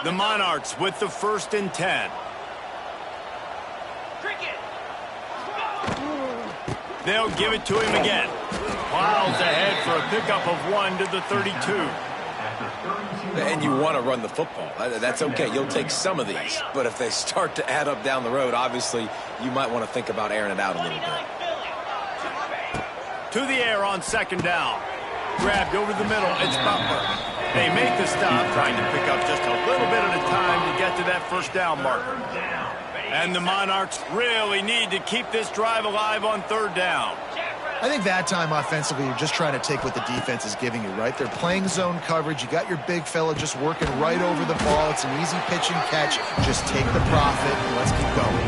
The Monarchs with the 1st and 10. They'll give it to him again. Plows ahead for a pickup of 1 to the 32. And you want to run the football. That's okay. You'll take some of these. But if they start to add up down the road, obviously, you might want to think about airing it out a little bit. To the air on 2nd down. Grabbed over the middle. It's Butler. They make the stop, trying to pick up just a little bit at a time to get to that 1st down marker. And the Monarchs really need to keep this drive alive on 3rd down. I think that time offensively, you're just trying to take what the defense is giving you, right? They're playing zone coverage. You got your big fella just working right over the ball. It's an easy pitch and catch. Just take the profit and let's keep going.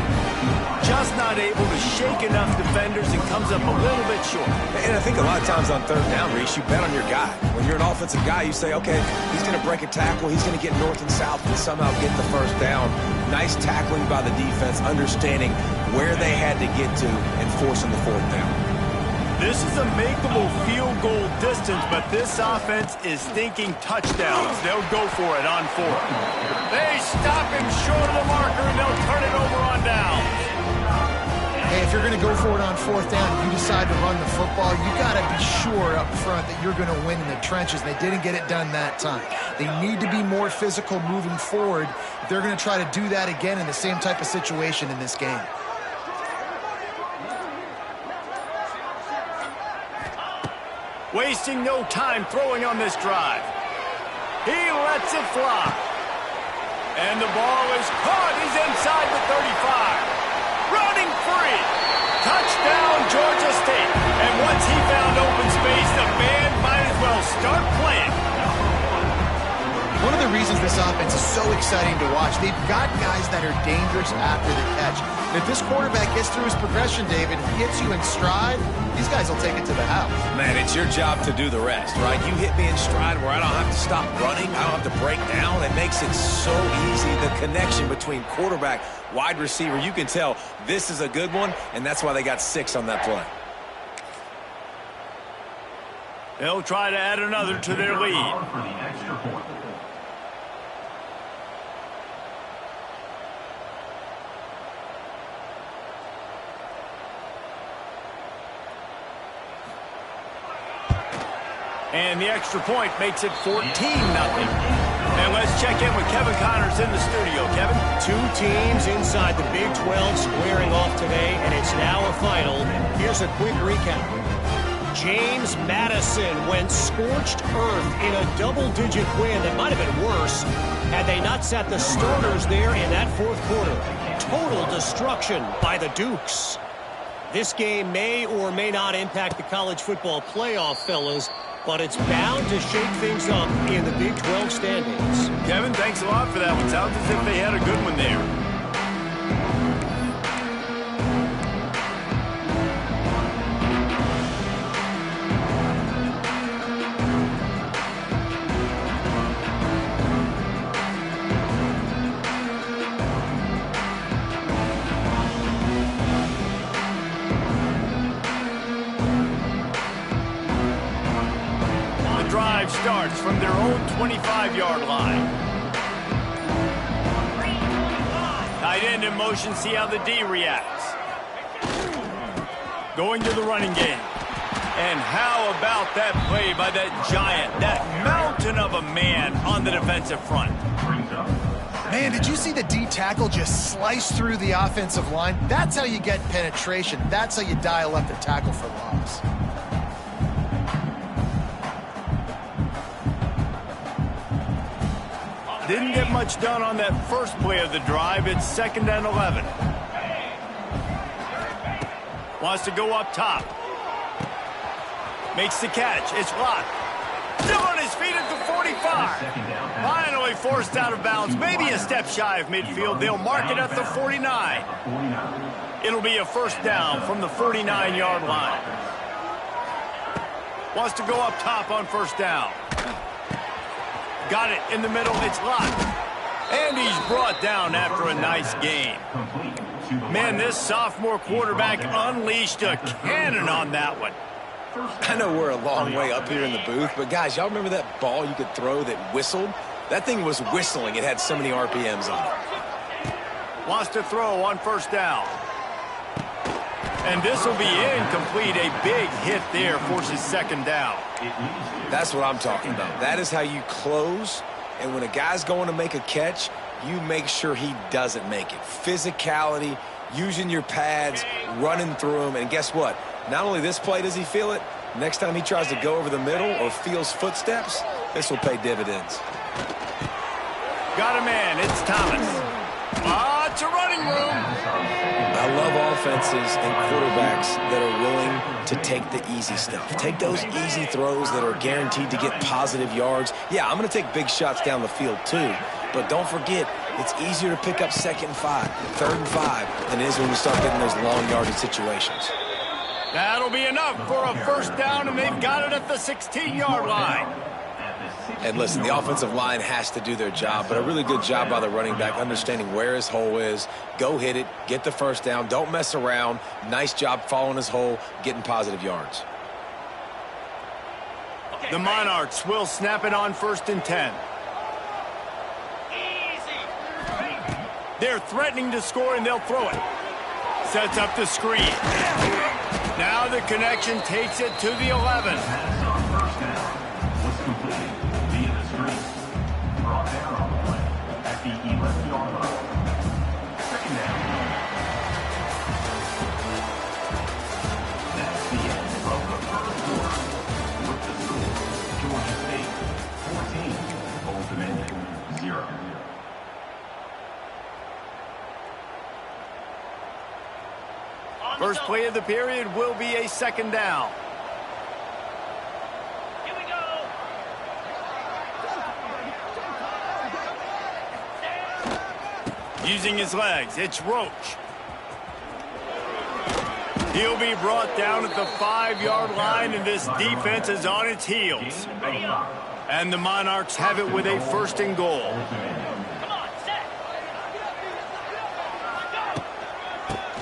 Just not able to shake enough defenders and comes up a little bit short. And I think a lot of times on 3rd down, Reese, you bet on your guy. When you're an offensive guy, you say, okay, he's going to break a tackle. He's going to get north and south and somehow get the 1st down. Nice tackling by the defense, understanding where they had to get to and forcing the 4th down. This is a makeable field goal distance, but this offense is thinking touchdowns. They'll go for it on 4th. They stop him short of the marker, and they'll turn it over on downs. Hey, if you're going to go for it on 4th down, if you decide to run the football, you got to be sure up front that you're going to win in the trenches. They didn't get it done that time. They need to be more physical moving forward if they're going to try to do that again in the same type of situation in this game. Wasting no time throwing on this drive. He lets it fly. And the ball is caught. He's inside the 35. Running free. Touchdown, Georgia State. And once he found open space, the band might as well start playing. One of the reasons this offense is so exciting to watch, they've got guys that are dangerous after the catch. And if this quarterback gets through his progression, David, and gets you in stride, these guys will take it to the house. Man, it's your job to do the rest, right? You hit me in stride where I don't have to stop running. I don't have to break down. It makes it so easy. The connection between quarterback, wide receiver, you can tell this is a good one, and that's why they got 6 on that play. They'll try to add another to their lead. And the extra point makes it 14-0. And let's check in with Kevin Connors in the studio. Kevin? 2 teams inside the Big 12 squaring off today, and it's now a final. Here's a quick recap. James Madison went scorched earth in a double-digit win that might have been worse had they not sat the starters there in that 4th quarter. Total destruction by the Dukes. This game may or may not impact the college football playoff, fellas, but it's bound to shake things up in the Big 12 standings. Kevin, thanks a lot for that one. Sounds as if they had a good one there. Starts from their own 25-yard line. Tight end in motion, see how the D reacts. Going to the running game. And how about that play by that giant, that mountain of a man on the defensive front? Man, did you see the D tackle just slice through the offensive line? That's how you get penetration. That's how you dial up the tackle for loss. Didn't get much done on that first play of the drive. It's 2nd and 11. Wants to go up top. Makes the catch. It's blocked. Still on his feet at the 45. Finally forced out of bounds. Maybe a step shy of midfield. They'll mark it at the 49. It'll be a 1st down from the 49-yard line. Wants to go up top on 1st down. Got it in the middle. It's locked. And he's brought down after a nice gain. Man, this sophomore quarterback unleashed a cannon on that one. I know we're a long way up here in the booth, but guys, y'all remember that ball you could throw that whistled? That thing was whistling. It had so many RPMs on it. Wants to throw on first down. And this will be incomplete. A big hit there forces second down. That's what I'm talking about. That is how you close. And when a guy's going to make a catch, you make sure he doesn't make it. Physicality, using your pads, running through them. And guess what? Not only this play does he feel it, next time he tries to go over the middle or feels footsteps, this will pay dividends. Got a man. It's Thomas. It's a running room. I love offenses and quarterbacks that are willing to take the easy stuff. Take those easy throws that are guaranteed to get positive yards. Yeah, I'm going to take big shots down the field too. But don't forget, it's easier to pick up 2nd and 5, 3rd and 5 than it is when you start getting those long yardage situations. That'll be enough for a first down, and they've got it at the 16-yard line. And listen, the offensive line has to do their job, but a really good job by the running back understanding where his hole is. Go hit it, get the first down, don't mess around. Nice job following his hole, getting positive yards. The Monarchs will snap it on 1st and 10. They're threatening to score, and they'll throw it. Sets up the screen. Now the connection takes it to the 11. First play of the period will be a 2nd down. Here we go. Using his legs, it's Roach. He'll be brought down at the 5-yard line, and this defense is on its heels. And the Monarchs have it with a 1st and goal.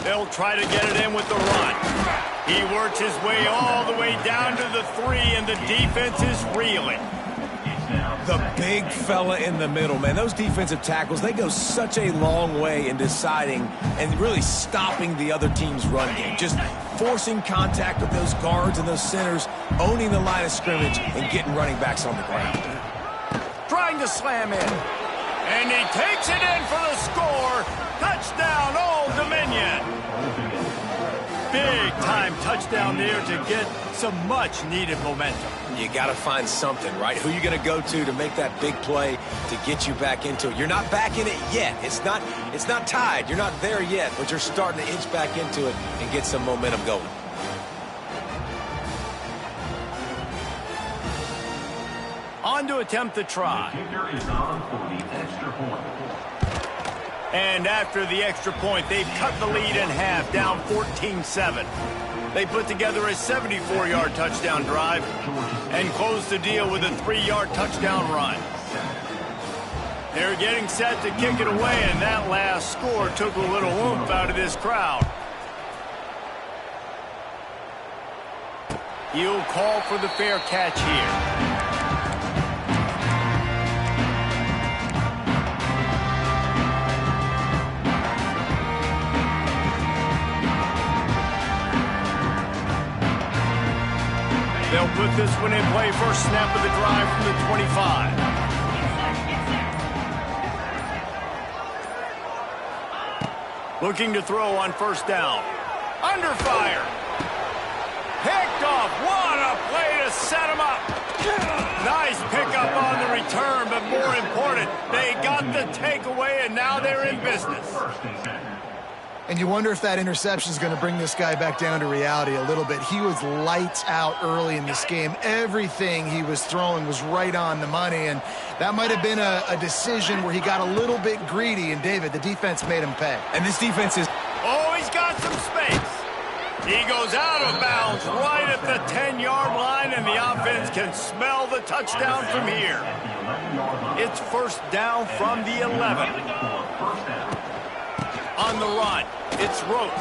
They'll try to get it in with the run. He works his way all the way down to the 3, and the defense is reeling. The big fella in the middle, man. Those defensive tackles, they go such a long way in deciding and really stopping the other team's run game. Just forcing contact with those guards and those centers, owning the line of scrimmage, and getting running backs on the ground. Trying to slam in. And he takes it in for the score. Touchdown, Old Dominion. Big-time touchdown there to get some much-needed momentum. You got to find something, right? Who are you going to go to make that big play to get you back into it? You're not back in it yet. It's not tied. You're not there yet, but you're starting to inch back into it and get some momentum going. On to attempt the try. And after the extra point, they've cut the lead in half, down 14-7. They put together a 74-yard touchdown drive and closed the deal with a 3-yard touchdown run. They're getting set to kick it away, and that last score took a little oomph out of this crowd. He'll call for the fair catch here. They'll put this one in play. First snap of the drive from the 25. Looking to throw on first down. Under fire. Picked off. What a play to set him up. Nice pickup on the return, but more important, they got the takeaway, and now they're in business. And you wonder if that interception is going to bring this guy back down to reality a little bit. He was lights out early in this game. Everything he was throwing was right on the money, and that might have been a decision where he got a little bit greedy, and David, the defense made him pay. And this defense is... Oh, he's got some space. He goes out of bounds right at the 10-yard line, and the offense can smell the touchdown from here. It's first down from the 11. On the run, it's Roach.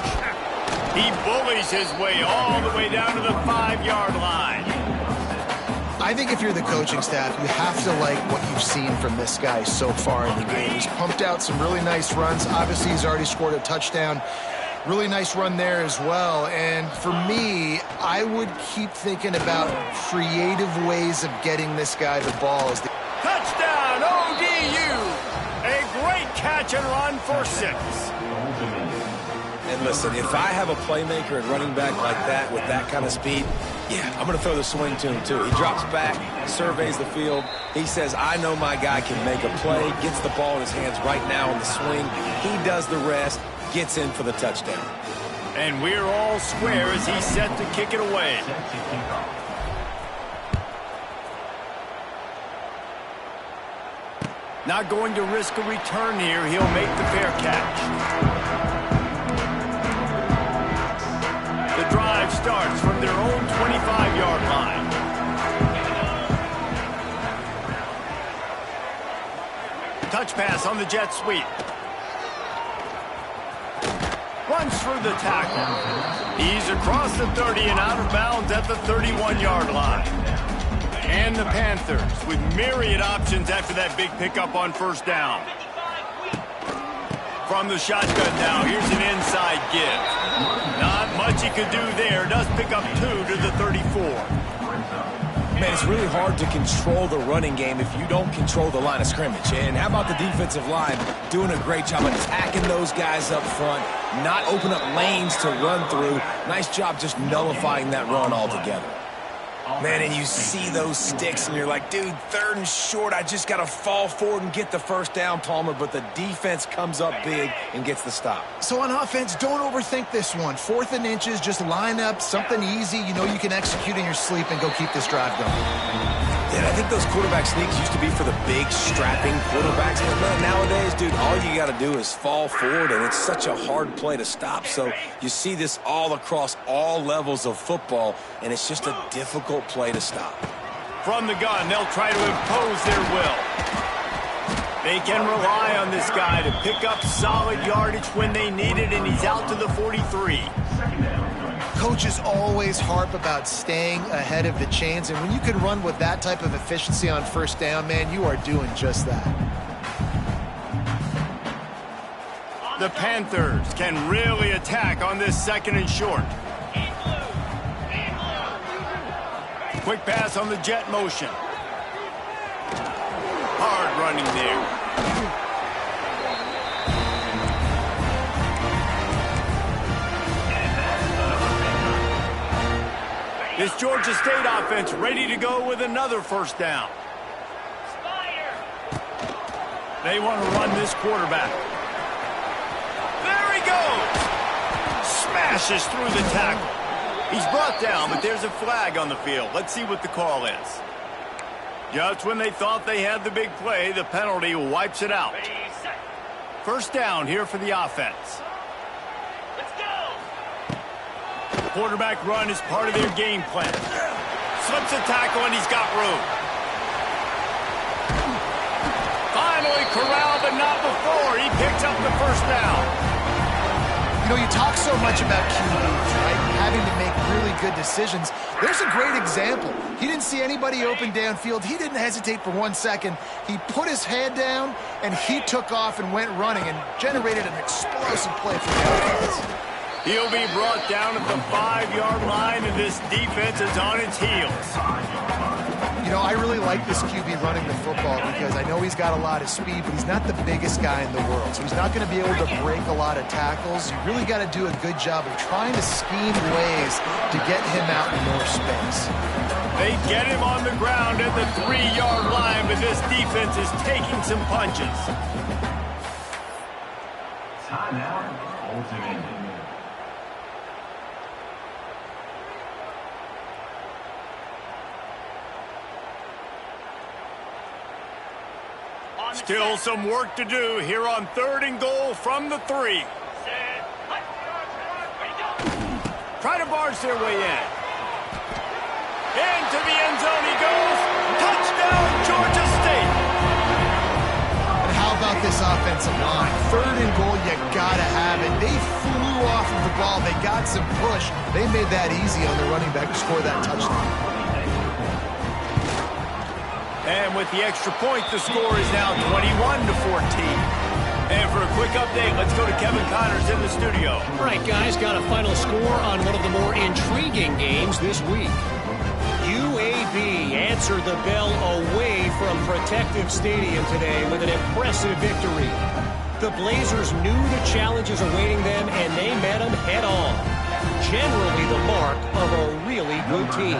He bullies his way all the way down to the 5-yard line. I I think if you're the coaching staff, you have to like what you've seen from this guy so far in the game. He's pumped out some really nice runs. Obviously, he's already scored a touchdown. Really nice run there as well. And for me, I would keep thinking about creative ways of getting this guy the ball. Touchdown, ODU! A great catch and run for 6. And listen, if I have a playmaker at running back like that with that kind of speed, yeah, I'm going to throw the swing to him too. He drops back, surveys the field. He says, I know my guy can make a play, gets the ball in his hands right now on the swing. He does the rest, gets in for the touchdown. And we're all square as he's set to kick it away. Not going to risk a return here. He'll make the fair catch. The drive starts from their own 25-yard line. Touch pass on the jet sweep. Runs through the tackle. He's across the 30 and out of bounds at the 31-yard line. And the Panthers with myriad options after that big pickup on first down. From the shotgun now, here's an inside give. Not much he could do there. Does pick up 2 to the 34. Man, it's really hard to control the running game if you don't control the line of scrimmage. And how about the defensive line doing a great job attacking those guys up front, not open up lanes to run through. Nice job just nullifying that run altogether. Man, and you see those sticks, and you're like, dude, 3rd and short, I just got to fall forward and get the first down, Palmer, but the defense comes up big and gets the stop. So on offense, don't overthink this one. 4th and inches, just line up, something easy, you know you can execute in your sleep and go keep this drive going. And I think those quarterback sneaks used to be for the big, strapping quarterbacks. But man, nowadays, dude, all you got to do is fall forward, and it's such a hard play to stop. So you see this all across all levels of football, and it's just a difficult play to stop. From the gun, they'll try to impose their will. They can rely on this guy to pick up solid yardage when they need it, and he's out to the 43. Coaches always harp about staying ahead of the chains, and when you can run with that type of efficiency on first down, man, you are doing just that. The Panthers can really attack on this 2nd and short. Quick pass on the jet motion. Hard running there. This Georgia State offense ready to go with another first down. They want to run this quarterback. There he goes! Smashes through the tackle. He's brought down, but there's a flag on the field. Let's see what the call is. Just when they thought they had the big play, the penalty wipes it out. First down here for the offense. Quarterback run is part of their game plan. Slips a tackle, and he's got room. Finally corralled, but not before. He picks up the first down. You know, you talk so much about QBs, right? Having to make really good decisions. There's a great example. He didn't see anybody open downfield. He didn't hesitate for 1 second. He put his head down, and he took off and went running and generated an explosive play for the offense. He'll be brought down at the 5-yard line, and this defense is on its heels. You know, I really like this QB running the football because I know he's got a lot of speed, but he's not the biggest guy in the world. So he's not going to be able to break a lot of tackles. You really got to do a good job of trying to scheme ways to get him out in more space. They get him on the ground at the 3-yard line, but this defense is taking some punches. Timeout, ultimate. Still some work to do here on 3rd and goal from the 3. Try to barge their way in. Into the end zone he goes. Touchdown, Georgia State. And how about this offensive line? 3rd and goal, you gotta have it. They flew off of the ball. They got some push. They made that easy on the running back to score that touchdown. And with the extra point, the score is now 21-14. And for a quick update, let's go to Kevin Connors in the studio. All right, guys, got a final score on one of the more intriguing games this week. UAB answered the bell away from Protective Stadium today with an impressive victory. The Blazers knew the challenges awaiting them, and they met them head-on. Generally the mark of a really good team.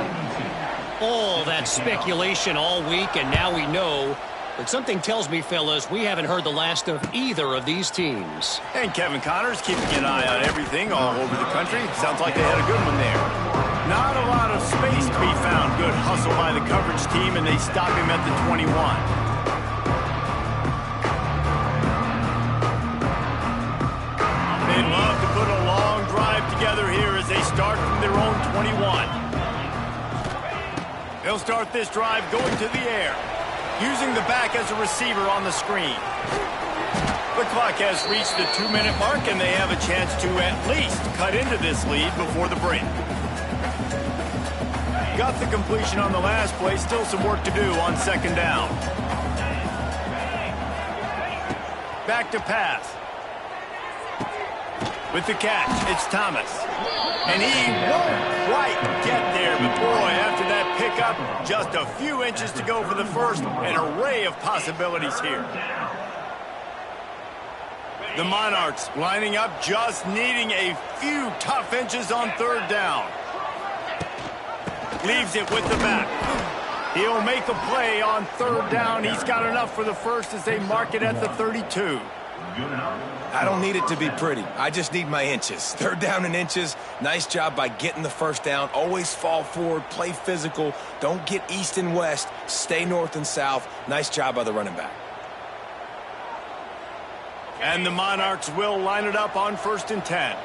All that speculation all week, and now we know. But something tells me, fellas, we haven't heard the last of either of these teams. And Kevin Connors keeping an eye on everything all over the country. Sounds like they had a good one there. Not a lot of space to be found. Good hustle by the coverage team, and they stop him at the 21. They'd love to put a long drive together here as they start from their own 21. They'll start this drive going to the air, using the back as a receiver on the screen. The clock has reached the 2-minute mark, and they have a chance to at least cut into this lead before the break. Got the completion on the last play. Still some work to do on second down. Back to pass. With the catch, it's Thomas. And he won't quite get there, but boy, after that pickup, just a few inches to go for the first. An array of possibilities here. The Monarchs lining up, just needing a few tough inches on third down. Leaves it with the back. He'll make a play on third down. He's got enough for the first as they mark it at the 32. I don't need it to be pretty. I just need my inches. Third down in inches. Nice job by getting the first down. Always fall forward, play physical. Don't get east and west. Stay north and south. Nice job by the running back. And the Monarchs will line it up on 1st and 10.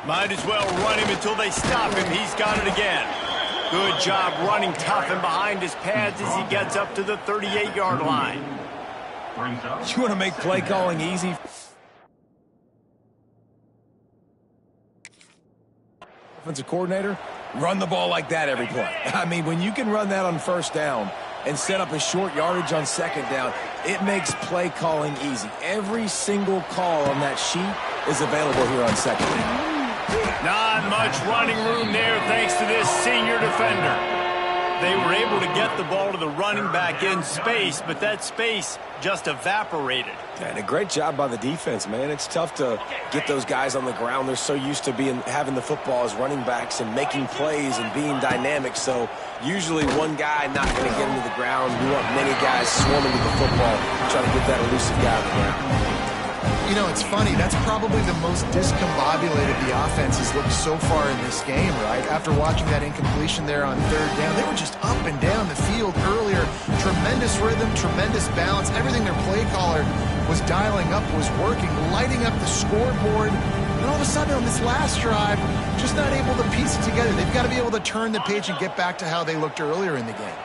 Might as well run him until they stop him. He's got it again. Good job running tough and behind his pads as he gets up to the 38-yard line. You want to make play calling easy? Offensive coordinator, run the ball like that every play. I mean, when you can run that on first down and set up a short yardage on second down, it makes play calling easy. Every single call on that sheet is available here on second down. Not much running room there thanks to this senior defender. They were able to get the ball to the running back in space, but that space just evaporated. And a great job by the defense, man. It's tough to get those guys on the ground. They're so used to having the football as running backs and making plays and being dynamic. So usually one guy not going to get into the ground. You want many guys swarming to the football, trying to get that elusive guy on the ground. You know, it's funny. That's probably the most discombobulated the offense has looked so far in this game, right? After watching that incompletion there on third down, they were just up and down the field earlier. Tremendous rhythm, tremendous balance. Everything their play caller was dialing up was working, lighting up the scoreboard. And all of a sudden on this last drive, just not able to piece it together. They've got to be able to turn the page and get back to how they looked earlier in the game.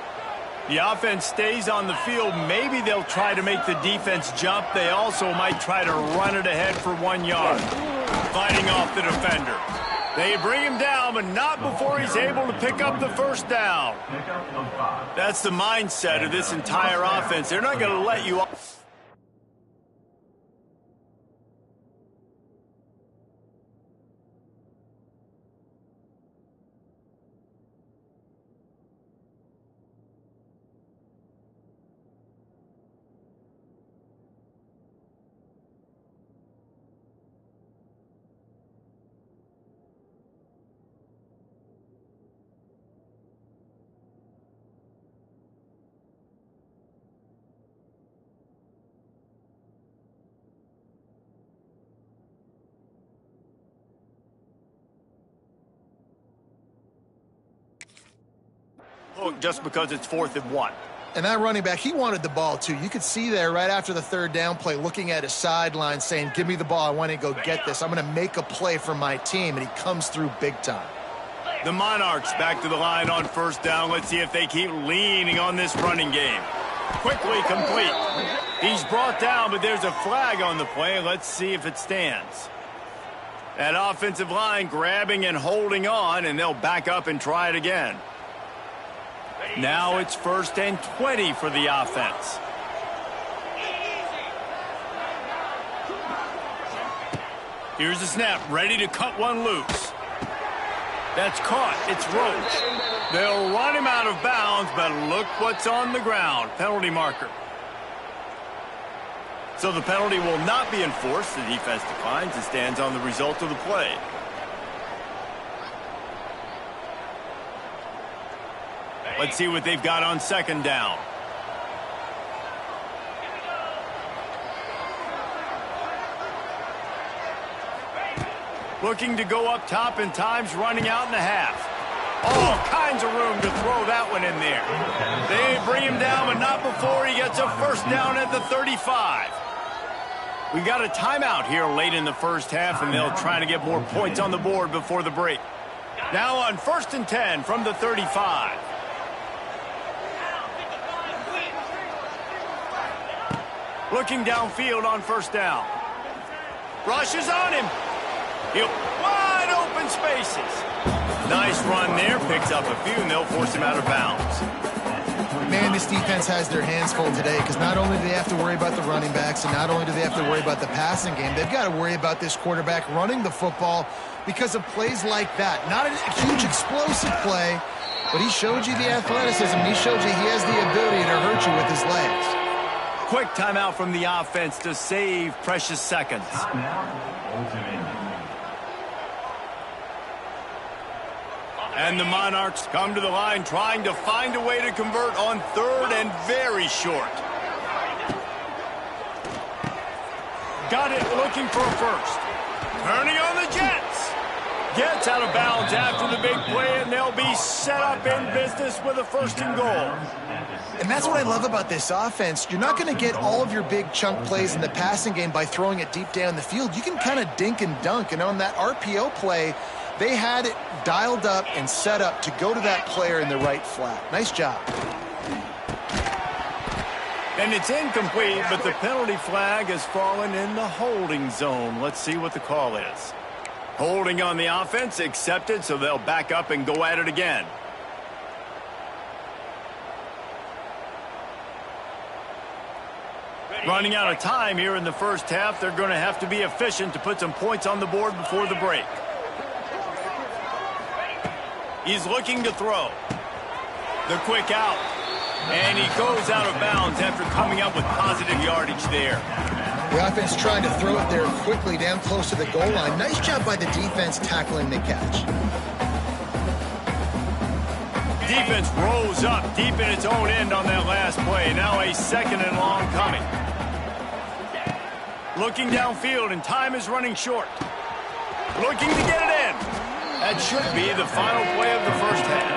The offense stays on the field. Maybe they'll try to make the defense jump. They also might try to run it ahead for 1 yard. Fighting off the defender. They bring him down, but not before he's able to pick up the first down. That's the mindset of this entire offense. They're not going to let you off. Just because it's 4th and 1. And that running back, he wanted the ball too. You could see there right after the third down play, looking at his sideline saying, give me the ball, I want to go get this. I'm going to make a play for my team, and he comes through big time. The Monarchs back to the line on first down. Let's see if they keep leaning on this running game. Quickly complete. He's brought down, but there's a flag on the play. Let's see if it stands. That offensive line grabbing and holding on, and they'll back up and try it again. Now it's 1st and 20 for the offense. Here's the snap, ready to cut one loose. That's caught. It's Roach. They'll run him out of bounds, but look what's on the ground. Penalty marker. So the penalty will not be enforced. The defense declines and stands on the result of the play. Let's see what they've got on 2nd down. Looking to go up top, and time's running out in the half. All kinds of room to throw that one in there. They bring him down, but not before he gets a 1st down at the 35. We got a timeout here late in the 1st half, and they'll try to get more points on the board before the break. Now on 1st and 10 from the 35. Looking downfield on 1st down. Rushes on him. Wide open spaces. Nice run there. Picks up a few, and they'll force him out of bounds. Man, this defense has their hands full today because not only do they have to worry about the running backs and not only do they have to worry about the passing game, they've got to worry about this quarterback running the football because of plays like that. Not a huge explosive play, but he showed you the athleticism. He showed you he has the ability to hurt you with his legs. Quick timeout from the offense to save precious seconds. And the Monarchs come to the line trying to find a way to convert on 3rd and very short. Got it, looking for a 1st. Turning on the Jets. Gets out of bounds after the big play, and they'll be set up in business with a 1st and goal. And that's what I love about this offense. You're not going to get all of your big chunk plays in the passing game by throwing it deep down the field. You can kind of dink and dunk, and on that RPO play, they had it dialed up and set up to go to that player in the right flat. Nice job. And it's incomplete, but the penalty flag has fallen in the holding zone. Let's see what the call is. Holding on the offense, accepted, so they'll back up and go at it again. Running out of time here in the 1st half, they're going to have to be efficient to put some points on the board before the break. He's looking to throw. The quick out. And he goes out of bounds after coming up with positive yardage there. The offense trying to throw it there quickly down close to the goal line. Nice job by the defense tackling the catch. Defense rolls up deep in its own end on that last play. Now a 2nd and long coming. Looking downfield, and time is running short. Looking to get it in. That should be the final play of the 1st half.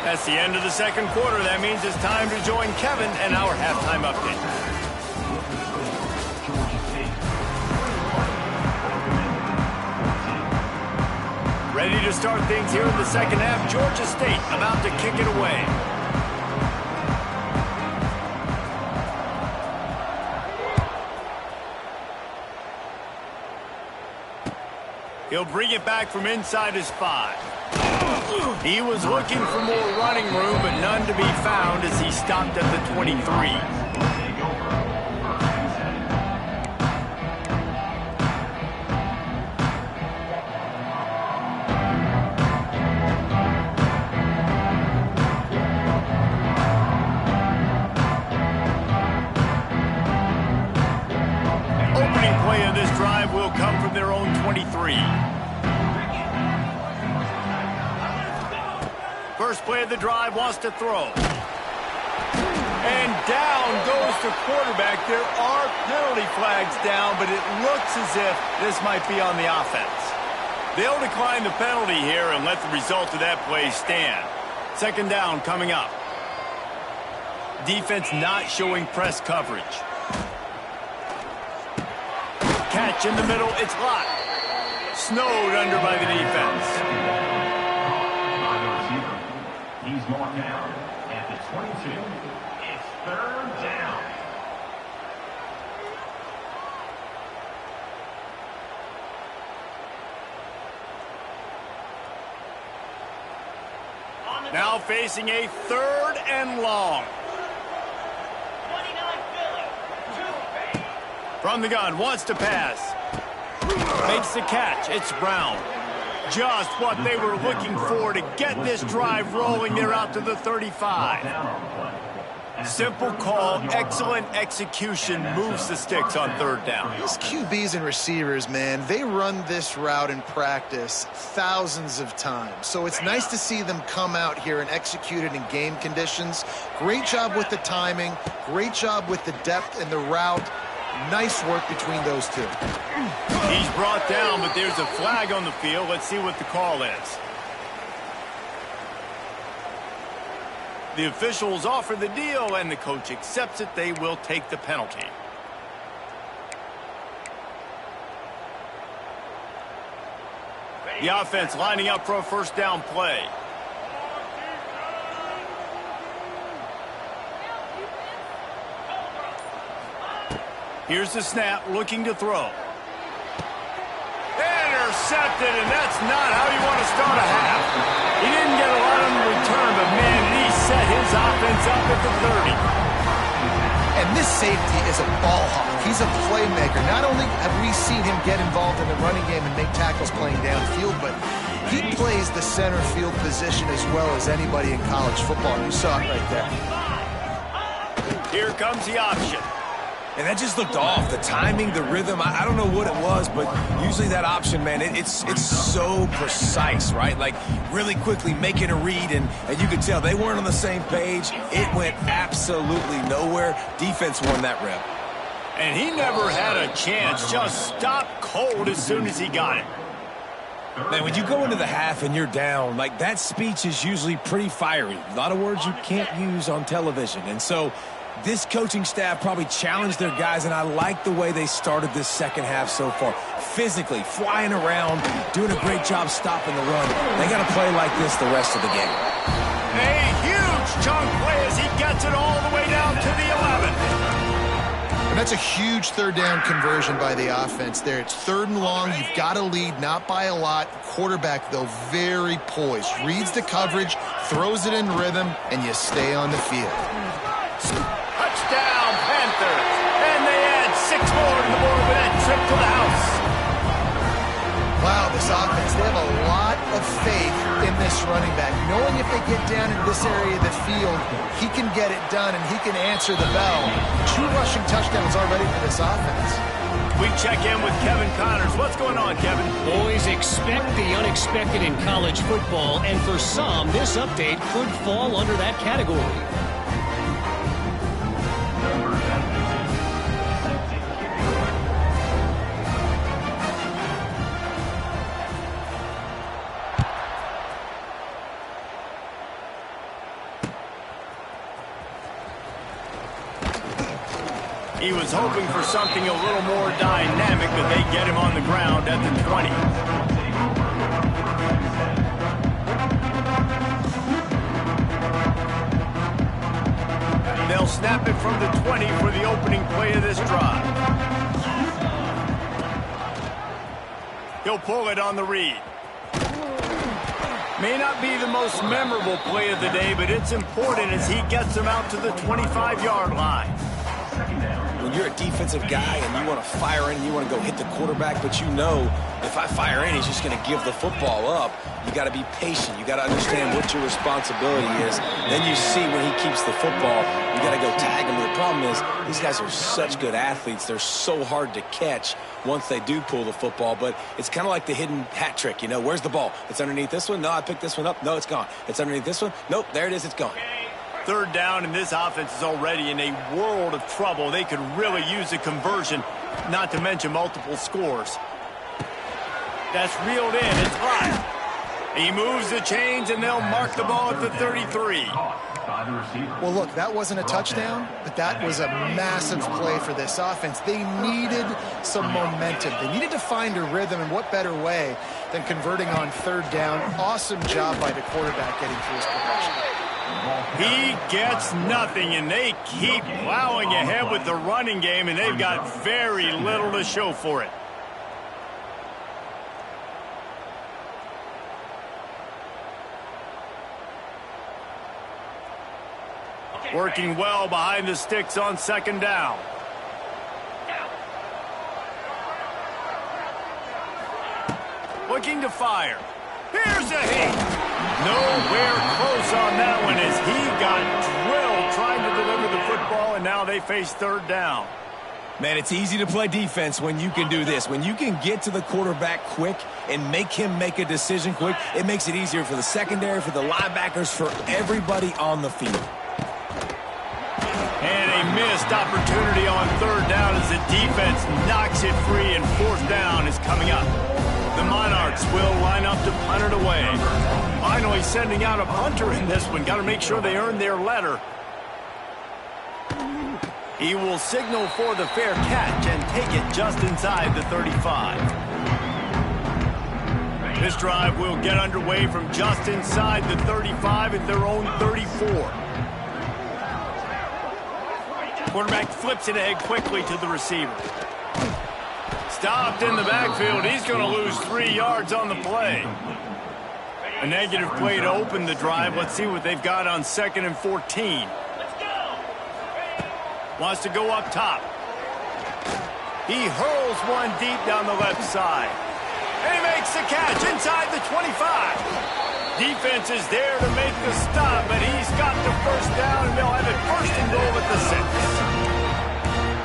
That's the end of the 2nd quarter. That means it's time to join Kevin and our halftime update. Ready to start things here in the 2nd half. Georgia State about to kick it away. He'll bring it back from inside his 5. He was looking for more running room, but none to be found as he stopped at the 23. Opening play of this drive will come from their own 23. First play of the drive, wants to throw. And down goes the quarterback. There are penalty flags down, but it looks as if this might be on the offense. They'll decline the penalty here and let the result of that play stand. 2nd down coming up. Defense not showing press coverage. Catch in the middle, it's locked. Snowed under by the defense. He's marked down at the 22. It's 3rd down. Now facing a 3rd and long. From the gun, wants to pass. Makes the catch. It's Brown. Just what they were looking for to get this drive rolling. They're out to the 35. Simple call, excellent execution, moves the sticks on 3rd down. These QBs and receivers, man, they run this route in practice thousands of times. So it's nice to see them come out here and execute it in game conditions. Great job with the timing, great job with the depth and the route. Nice work between those two. He's brought down, but there's a flag on the field. Let's see what the call is. The officials offer the deal, and the coach accepts it. They will take the penalty. The offense lining up for a 1st down play. Here's the snap, looking to throw. Intercepted, and that's not how you want to start a half. He didn't get a lot in return, but man, did he set his offense up at the 30. And this safety is a ball hawk. He's a playmaker. Not only have we seen him get involved in the running game and make tackles playing downfield, but he plays the center field position as well as anybody in college football. You saw it right there. Here comes the option. And that just looked off. The timing, the rhythm, I don't know what it was, but usually that option, man, it's so precise, right? Like really quickly making a read, and you could tell they weren't on the same page. It went absolutely nowhere. Defense won that rep. And he never had a chance. Just stopped cold as soon as he got it. Man, when you go into the half and you're down, like that speech is usually pretty fiery. A lot of words you can't use on television. And so this coaching staff probably challenged their guys, and I like the way they started this 2nd half so far. Physically, flying around, doing a great job stopping the run. They got to play like this the rest of the game. A huge chunk play as he gets it all the way down to the 11. And that's a huge 3rd down conversion by the offense there. It's 3rd and long. You've got to lead, not by a lot. Quarterback, though, very poised. Reads the coverage, throws it in rhythm, and you stay on the field. Touchdown, Panthers. And they add 6 more to the board with that trip to the house. Wow, this offense, they have a lot of faith in this running back. Knowing if they get down in this area of the field, he can get it done and he can answer the bell. 2 rushing touchdowns already for this offense. We check in with Kevin Connors. What's going on, Kevin? Boys, expect the unexpected in college football, and for some, this update could fall under that category. He was hoping for something a little more dynamic, but they get him on the ground at the 20. They'll snap it from the 20 for the opening play of this drive. He'll pull it on the read. May not be the most memorable play of the day, but it's important as he gets them out to the 25-yard line. When you're a defensive guy and you want to fire in, you want to go hit the quarterback, but you know if I fire in, he's just going to give the football up. You got to be patient. You got to understand what your responsibility is. Then you see when he keeps the football, you got to go tag him. The problem is these guys are such good athletes. They're so hard to catch once they do pull the football, but it's kind of like the hidden hat trick. You know, where's the ball? It's underneath this one. No, I picked this one up. No, it's gone. It's underneath this one. Nope, there it is. It's gone. 3rd down, and this offense is already in a world of trouble. They could really use a conversion, not to mention multiple scores. That's reeled in. It's live. He moves the chains, and they'll mark the ball at the 33. Well, look, that wasn't a touchdown, but that was a massive play for this offense. They needed some momentum. They needed to find a rhythm, and what better way than converting on 3rd down. Awesome job by the quarterback getting through his progression. He gets nothing, and they keep plowing ahead with the running game, and they've got very little to show for it. Working well behind the sticks on second down. Looking to fire. Here's a hit. Nowhere close on that one as he got drilled trying to deliver the football, and now they face third down. Man, it's easy to play defense when you can do this. When you can get to the quarterback quick and make him make a decision quick, it makes it easier for the secondary, for the linebackers, for everybody on the field. And a missed opportunity on third down as the defense knocks it free, and fourth down is coming up. The Monarchs will line up to punt it away. Finally sending out a punter in this one. Got to make sure they earn their letter. He will signal for the fair catch and take it just inside the 35. This drive will get underway from just inside the 35 at their own 34. Quarterback flips it ahead quickly to the receiver. Stopped in the backfield. He's going to lose 3 yards on the play. A negative play to open the drive. Let's see what they've got on 2nd and 14. Wants to go up top. He hurls one deep down the left side. And he makes the catch inside the 25. Defense is there to make the stop, but he's got the first down, and they'll have it 1st and goal at the 6.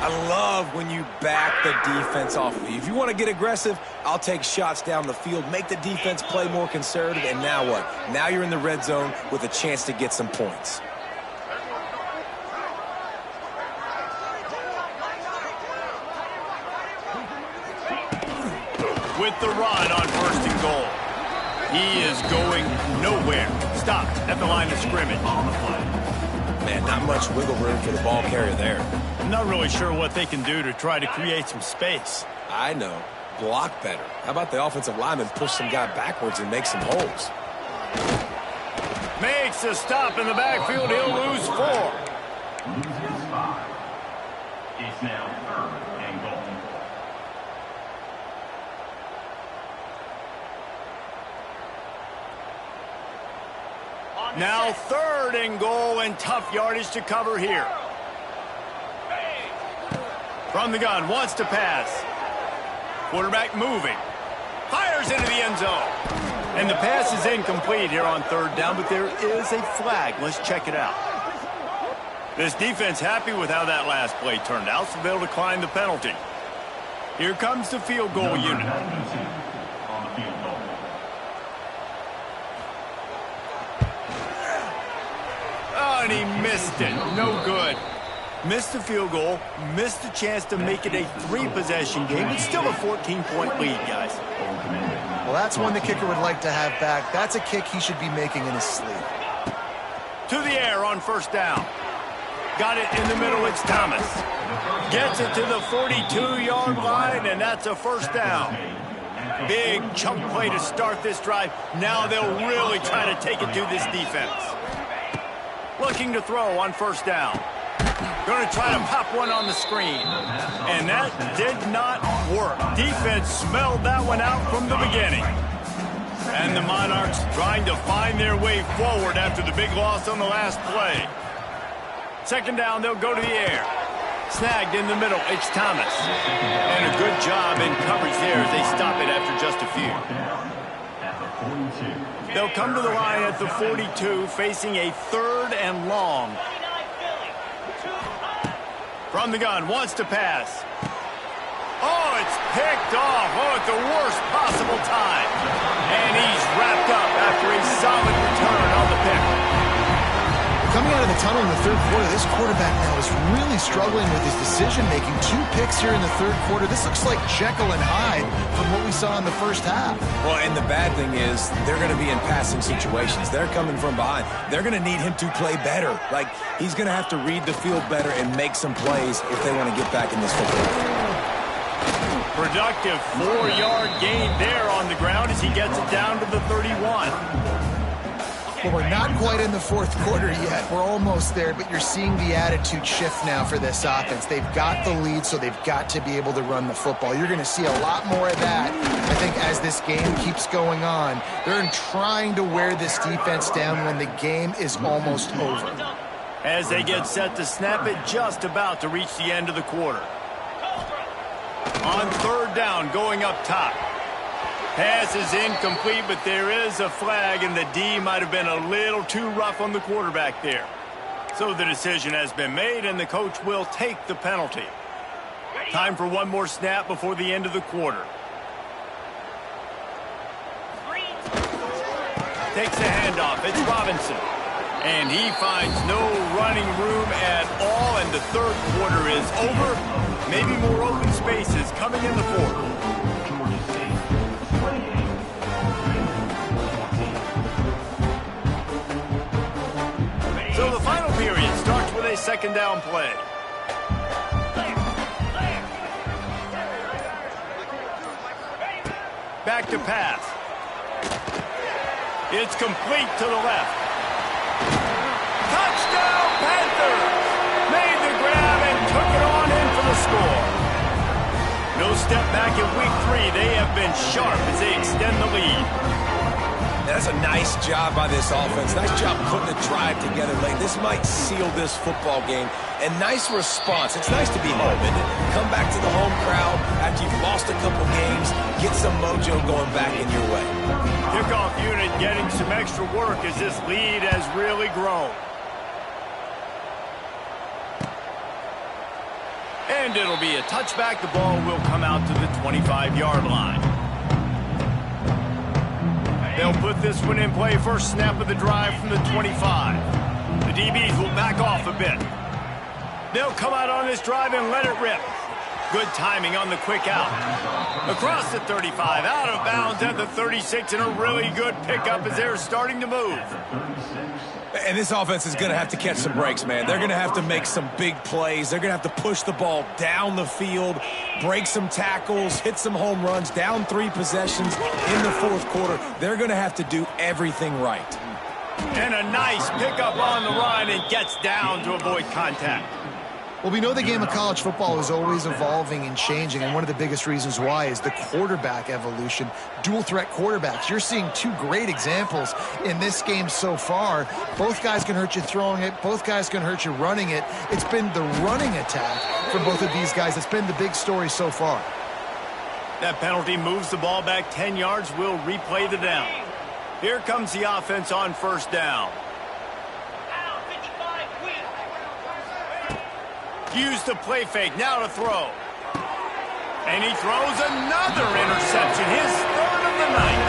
I love when you back the defense off of you. If you want to get aggressive, I'll take shots down the field, make the defense play more conservative, and now what? Now you're in the red zone with a chance to get some points. With the run on 1st and goal. He is going nowhere. Stopped at the line of scrimmage. Man, not much wiggle room for the ball carrier there. I'm not really sure what they can do to try to create some space. I know. Block better. How about the offensive lineman push some guy backwards and make some holes? Makes a stop in the backfield. He'll lose 4. Loses 5. It's now 3rd and goal. Now 3rd and goal, and tough yardage to cover here. From the gun, wants to pass. Quarterback moving. Fires into the end zone. And the pass is incomplete here on 3rd down, but there is a flag. Let's check it out. This defense happy with how that last play turned out, so they'll decline the penalty. Here comes the field goal unit. On the field goal. Oh, and he missed it. No good. Missed the field goal, missed the chance to make it a 3-possession game. It's still a 14-point lead, guys. Well, that's one the kicker would like to have back. That's a kick he should be making in his sleep. To the air on 1st down. Got it in the middle. It's Thomas. Gets it to the 42-yard line, and that's a 1st down. Big chunk play to start this drive. Now they'll really try to take it to this defense. Looking to throw on 1st down. Going to try to pop one on the screen. And that did not work. Defense smelled that one out from the beginning. And the Monarchs trying to find their way forward after the big loss on the last play. 2nd down, they'll go to the air. Snagged in the middle, it's Thomas. And a good job in coverage there as they stop it after just a few. They'll come to the line at the 42, facing a 3rd and long. From the gun, wants to pass. Oh, it's picked off. Oh, at the worst possible time. And he's wrapped up after a solid return on the pick. Coming out of the tunnel in the 3rd quarter, this quarterback now is really struggling with his decision-making. 2 picks here in the 3rd quarter. This looks like Jekyll and Hyde from what we saw in the 1st half. Well, and the bad thing is they're going to be in passing situations. They're coming from behind. They're going to need him to play better. Like, he's going to have to read the field better and make some plays if they want to get back in this football. Productive 4-yard gain there on the ground as he gets it down to the 31. Well, we're not quite in the 4th quarter yet. We're almost there, but you're seeing the attitude shift now for this offense. They've got the lead, so they've got to be able to run the football. You're going to see a lot more of that, I think, as this game keeps going on. They're trying to wear this defense down when the game is almost over. As they get set to snap it, just about to reach the end of the quarter. On third down, going up top. Pass is incomplete, but there is a flag, and the D might have been a little too rough on the quarterback there. So the decision has been made, and the coach will take the penalty. Time for one more snap before the end of the quarter. Takes a handoff. It's Robinson. And he finds no running room at all, and the third quarter is over. Maybe more open spaces coming in the fourth. So the final period starts with a second down play. Back to pass. It's complete to the left. Touchdown, Panthers! Made the grab and took it on in for the score. No step back in week 3. They have been sharp as they extend the lead. That's a nice job by this offense. Nice job putting the drive together late. This might seal this football game. And nice response. It's nice to be home, isn't it? Come back to the home crowd after you've lost a couple games. Get some mojo going back in your way. Kickoff unit getting some extra work as this lead has really grown. And it'll be a touchback. The ball will come out to the 25-yard line. They'll put this one in play. First snap of the drive from the 25. The DBs will back off a bit. They'll come out on this drive and let it rip. Good timing on the quick out. Across the 35, out of bounds at the 36, and a really good pickup as they're starting to move. And this offense is going to have to catch some breaks, man. They're going to have to make some big plays. They're going to have to push the ball down the field, break some tackles, hit some home runs, down 3 possessions in the fourth quarter. They're going to have to do everything right. And a nice pickup on the run and gets down to avoid contact. Well, we know the game of college football is always evolving and changing, and one of the biggest reasons why is the quarterback evolution, dual-threat quarterbacks. You're seeing 2 great examples in this game so far. Both guys can hurt you throwing it. Both guys can hurt you running it. It's been the running attack for both of these guys that's been the big story so far. That penalty moves the ball back 10 yards. We'll replay the down. Here comes the offense on first down. Use the play fake, now to throw. And he throws another interception, his third of the night.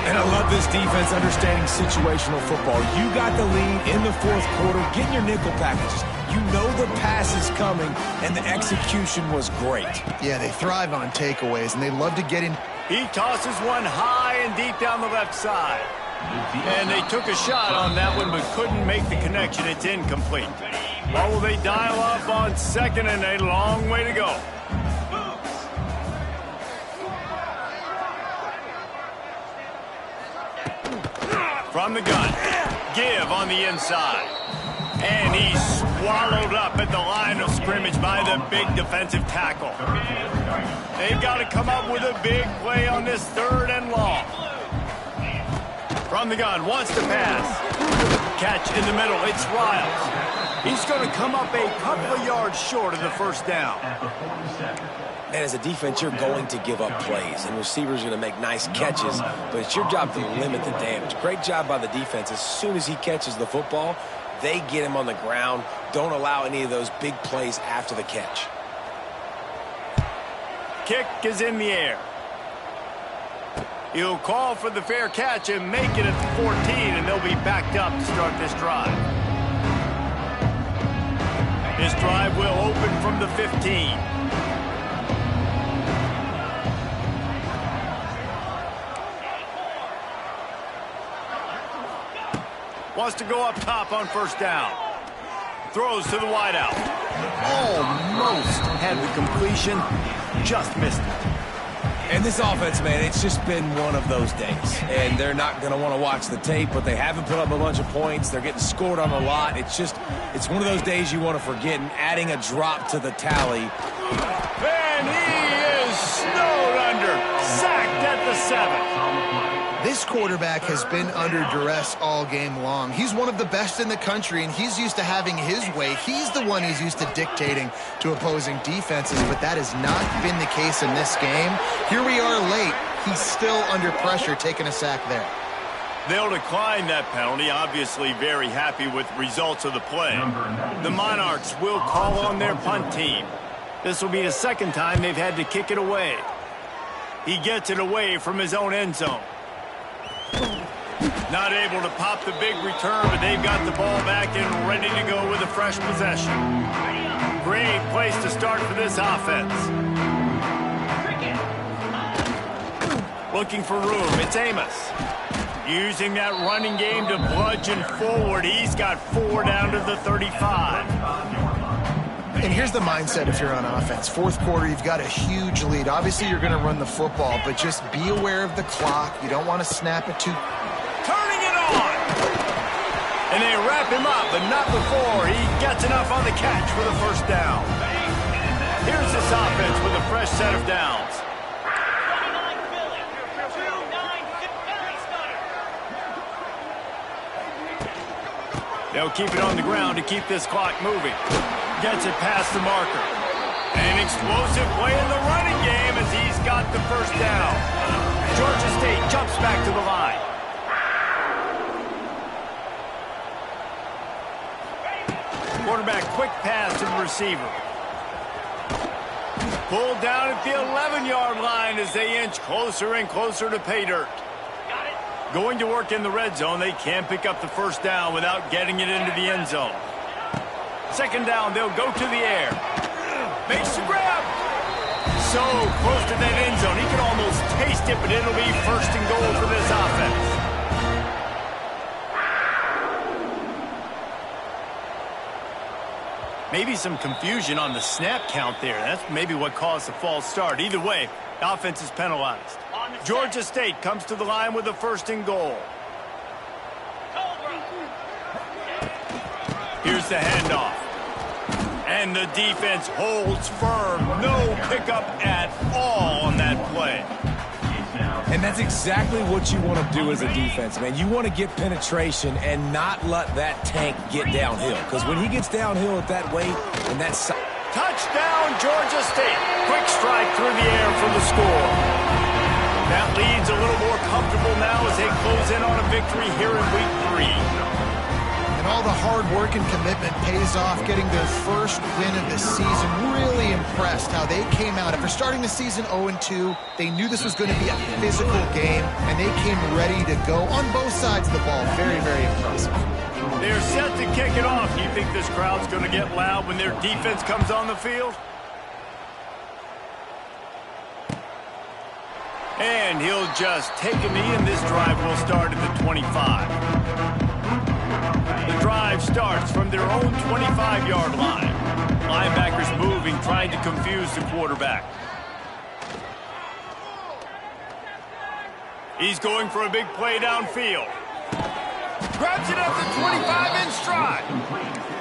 And I love this defense understanding situational football. You got the lead in the fourth quarter, getting your nickel packages. You know the pass is coming, and the execution was great. Yeah, they thrive on takeaways, and they love to get in. He tosses one high and deep down the left side. And they took a shot on that one, but couldn't make the connection. It's incomplete. Or will they dial up on second, and a long way to go. From the gun, give on the inside. And he's swallowed up at the line of scrimmage by the big defensive tackle. They've got to come up with a big play on this third and long. From the gun, wants to pass. Catch in the middle, it's Riles. He's going to come up a couple of yards short of the first down. And as a defense, you're going to give up plays, and receivers are going to make nice catches, but it's your job to limit the damage. Great job by the defense. As soon as he catches the football, they get him on the ground. Don't allow any of those big plays after the catch. Kick is in the air. He'll call for the fair catch and make it at the 14, and they'll be backed up to start this drive. This drive will open from the 15. Wants to go up top on first down. Throws to the wideout. Almost had the completion, just missed it. And this offense, man, it's just been one of those days. And they're not going to want to watch the tape, but they haven't put up a bunch of points. They're getting scored on a lot. It's one of those days you want to forget, and adding a drop to the tally. And he is snowed under, sacked at the 7. This quarterback has been under duress all game long. He's one of the best in the country, and he's used to having his way. He's the one who's used to dictating to opposing defenses, but that has not been the case in this game. Here we are late. He's still under pressure, taking a sack there. They'll decline that penalty, obviously very happy with the results of the play. The Monarchs will call on their punt team. This will be the second time they've had to kick it away. He gets it away from his own end zone. Not able to pop the big return, but they've got the ball back and ready to go with a fresh possession. Great place to start for this offense. Looking for room, it's Amos. Using that running game to bludgeon forward. He's got 4 down to the 35. And here's the mindset if you're on offense. Fourth quarter, you've got a huge lead. Obviously, you're going to run the football, but just be aware of the clock. You don't want to snap it too. Turning it on! And they wrap him up, but not before he gets enough on the catch for the first down. Here's this offense with a fresh set of downs. They'll keep it on the ground to keep this clock moving. Gets it past the marker. An explosive play in the running game as he's got the first down. Georgia State jumps back to the line. Quarterback quick pass to the receiver. Pulled down at the 11-yard line as they inch closer and closer to pay dirt. Going to work in the red zone, they can't pick up the first down without getting it into the end zone. Second down, they'll go to the air. Makes the grab. So close to that end zone, he can almost taste it, but it'll be first and goal for this offense. Maybe some confusion on the snap count there. That's maybe what caused the false start. Either way, the offense is penalized. Georgia State comes to the line with a first and goal. Here's the handoff. And the defense holds firm. No pickup at all on that play. And that's exactly what you want to do as a defense, man. You want to get penetration and not let that tank get downhill. Because when he gets downhill at that weight and that side. Touchdown, Georgia State. Quick strike through the air for the score. That lead's a little more comfortable now as they close in on a victory here in week 3. And all the hard work and commitment pays off, getting their first win of the season. Really impressed how they came out. After starting the season 0-2, they knew this was going to be a physical game, and they came ready to go on both sides of the ball. Very, very impressive. They're set to kick it off. Do you think this crowd's going to get loud when their defense comes on the field? And he'll just take a knee, and this drive will start at the 25. The drive starts from their own 25-yard line. Linebackers moving, trying to confuse the quarterback. He's going for a big play downfield. Grabs it at the 25 in stride.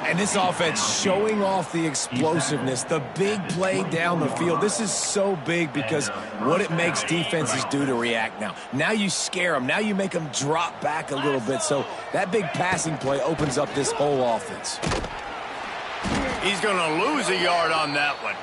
And this offense showing off the explosiveness, the big play down the field. This is so big because what it makes defenses do to react now. Now you scare them. Now you make them drop back a little bit. So that big passing play opens up this whole offense. He's going to lose a yard on that one.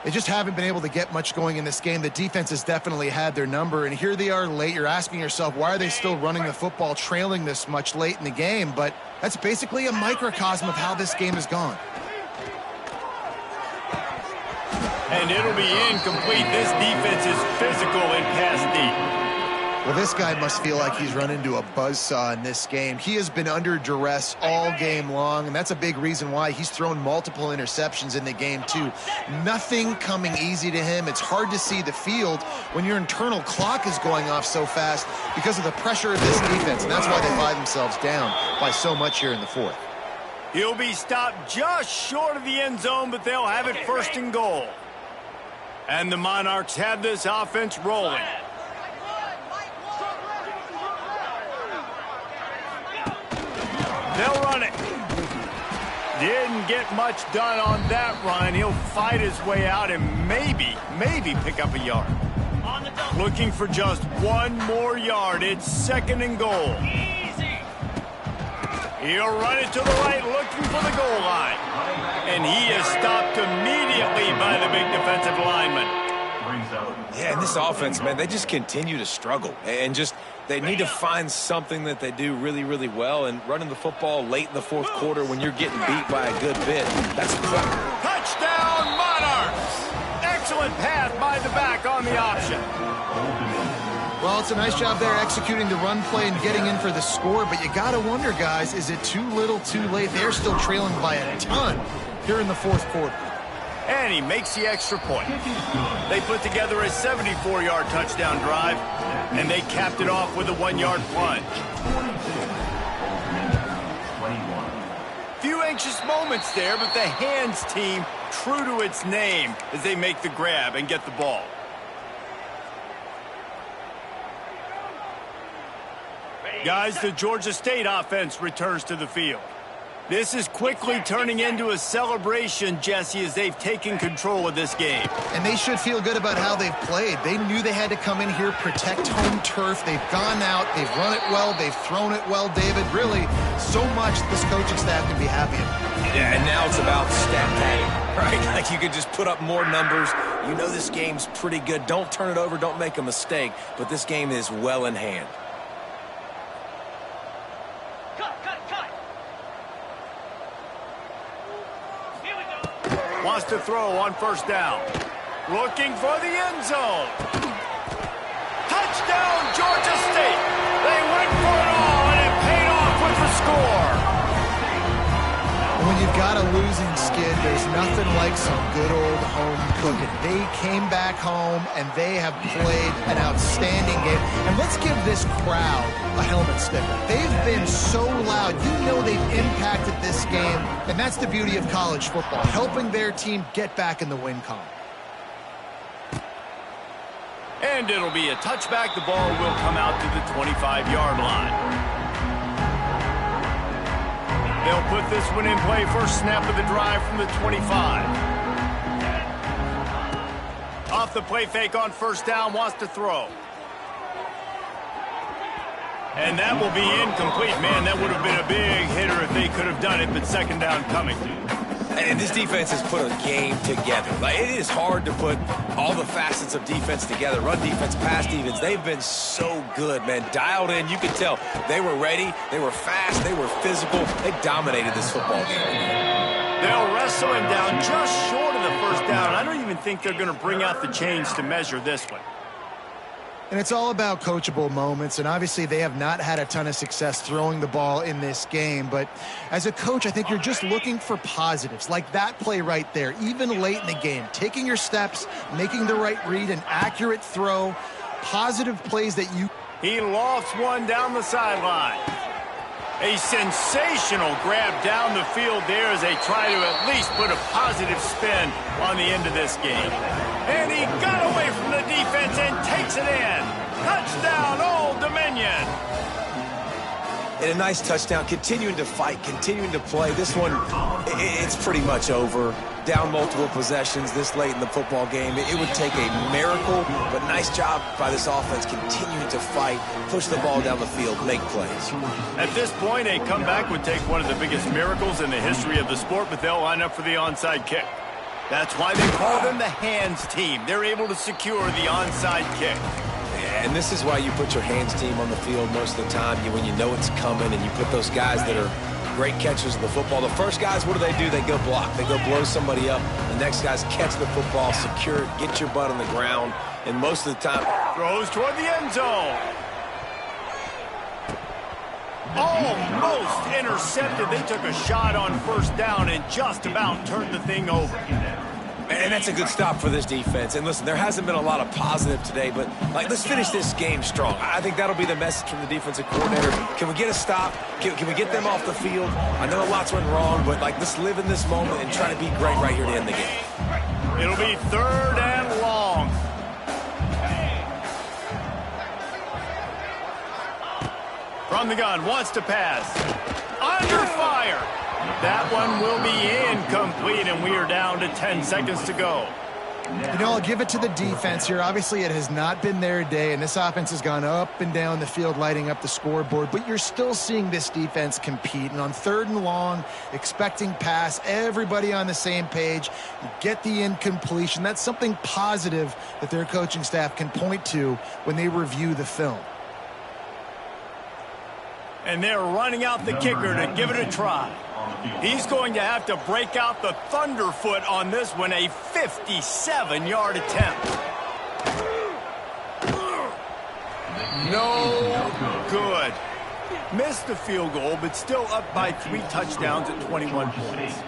They just haven't been able to get much going in this game. The defense has definitely had their number, and here they are late. You're asking yourself, why are they still running the football, trailing this much late in the game? But that's basically a microcosm of how this game has gone. And it'll be incomplete. This defense is physical and pass deep. Well, this guy must feel like he's run into a buzzsaw in this game. He has been under duress all game long, and that's a big reason why he's thrown multiple interceptions in the game, too. Nothing coming easy to him. It's hard to see the field when your internal clock is going off so fast because of the pressure of this defense, and that's why they find themselves down by so much here in the fourth. He'll be stopped just short of the end zone, but they'll have it first and goal. And the Monarchs have this offense rolling. They'll run it. Didn't get much done on that run. He'll fight his way out and maybe pick up a yard. Looking for just one more yard. It's 2nd and goal. He'll run it to the right, looking for the goal line. And he is stopped immediately by the big defensive lineman. Yeah, and this offense, man, they just continue to struggle. And they need to find something that they do really, really well. And running the football late in the 4th quarter when you're getting beat by a good bit, that's touchdown, Monarchs! Excellent pass by the back on the option. Well, it's a nice job there executing the run play and getting in for the score, but you got to wonder, guys, is it too little too late? They're still trailing by a ton here in the 4th quarter. And he makes the extra point. They put together a 74-yard touchdown drive, and they capped it off with a 1-yard plunge. Few anxious moments there, but the hands team true to its name as they make the grab and get the ball. Guys, the Georgia State offense returns to the field. This is quickly turning into a celebration, Jesse, as they've taken control of this game. And they should feel good about how they've played. They knew they had to come in here, protect home turf. They've gone out, they've run it well, they've thrown it well, David. Really, so much this coaching staff can be happy about. Yeah, and now it's about stat padding, right? Like you could just put up more numbers. You know this game's pretty good. Don't turn it over, don't make a mistake. But this game is well in hand. Wants to throw on 1st down. Looking for the end zone. Touchdown, Georgia State. They went for it all, and it paid off with the score. When you've got a losing skid, there's nothing like some good old home cooking. They came back home, and they have played an outstanding game. And let's give this crowd a helmet sticker. They've been so loud. You know they've impacted this game, and that's the beauty of college football, helping their team get back in the win column. And it'll be a touchback. The ball will come out to the 25-yard line. They'll put this one in play. First snap of the drive from the 25. Off the play fake on 1st down, wants to throw. And that will be incomplete. Man, that would have been a big hitter if they could have done it, but 2nd down coming. And this defense has put a game together. Like, it is hard to put all the facets of defense together. Run defense, pass defense. They've been so good, man. Dialed in. You could tell they were ready. They were fast. They were physical. They dominated this football game. They'll wrestle him down just short of the 1st down. I don't even think they're going to bring out the chains to measure this one. And it's all about coachable moments, and obviously they have not had a ton of success throwing the ball in this game, but as a coach, I think you're just looking for positives, like that play right there, even late in the game, taking your steps, making the right read, an accurate throw, positive plays that you... He lofts one down the sideline. A sensational grab down the field there as they try to at least put a positive spin on the end of this game. And he got away from the defense and takes it in. Touchdown, Old Dominion. And a nice touchdown, continuing to fight, continuing to play. This one, it's pretty much over. Down multiple possessions this late in the football game. It would take a miracle, but nice job by this offense continuing to fight, push the ball down the field, make plays. At this point, a comeback would take one of the biggest miracles in the history of the sport, but they'll line up for the onside kick. That's why they call them the hands team. They're able to secure the onside kick. And this is why you put your hands team on the field most of the time, when you know it's coming, and you put those guys that are great catchers of the football. The first guys, what do? They go block. They go blow somebody up. The next guys catch the football, secure it, get your butt on the ground, and most of the time... Throws toward the end zone. Almost intercepted. They took a shot on 1st down and just about turned the thing over. And that's a good stop for this defense. And listen, there hasn't been a lot of positive today, but let's finish this game strong. I think that'll be the message from the defensive coordinator. Can we get a stop? Can we get them off the field? I know lots went wrong, but let's live in this moment and try to be great right here to end the game. It'll be 3rd and long. From the gun, wants to pass. Under fire. That one will be incomplete, and we are down to 10 seconds to go. You know, I'll give it to the defense here. Obviously, it has not been their day, and this offense has gone up and down the field, lighting up the scoreboard, but you're still seeing this defense compete. And on 3rd and long, expecting pass, everybody on the same page, get the incompletion. That's something positive that their coaching staff can point to when they review the film. And they're running out the kicker to give it a try. He's going to have to break out the thunderfoot on this one, a 57-yard attempt. No good. Missed the field goal, but still up by 3 touchdowns at 21 points.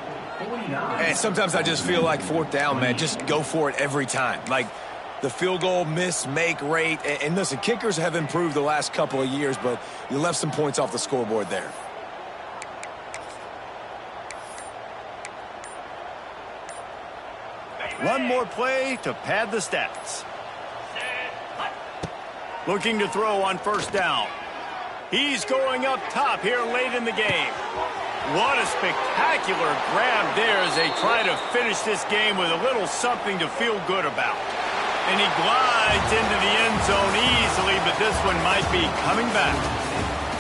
And sometimes I just feel like 4th down, man, just go for it every time. Like, the field goal miss-make rate. And listen, kickers have improved the last couple of years, but you left some points off the scoreboard there. One more play to pad the stats. Looking to throw on 1st down. He's going up top here late in the game. What a spectacular grab there as they try to finish this game with a little something to feel good about. And he glides into the end zone easily, but this one might be coming back.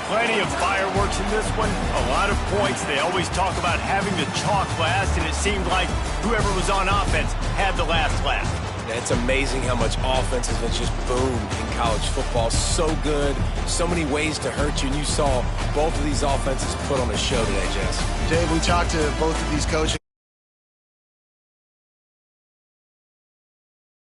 Plenty of fireworks in this one, a lot of points. They always talk about having the chalk last, and it seemed like whoever was on offense had the last laugh. It's amazing how much offense has just boomed in college football. So good, so many ways to hurt you, and you saw both of these offenses put on a show today, Jess. Dave, we talked to both of these coaches.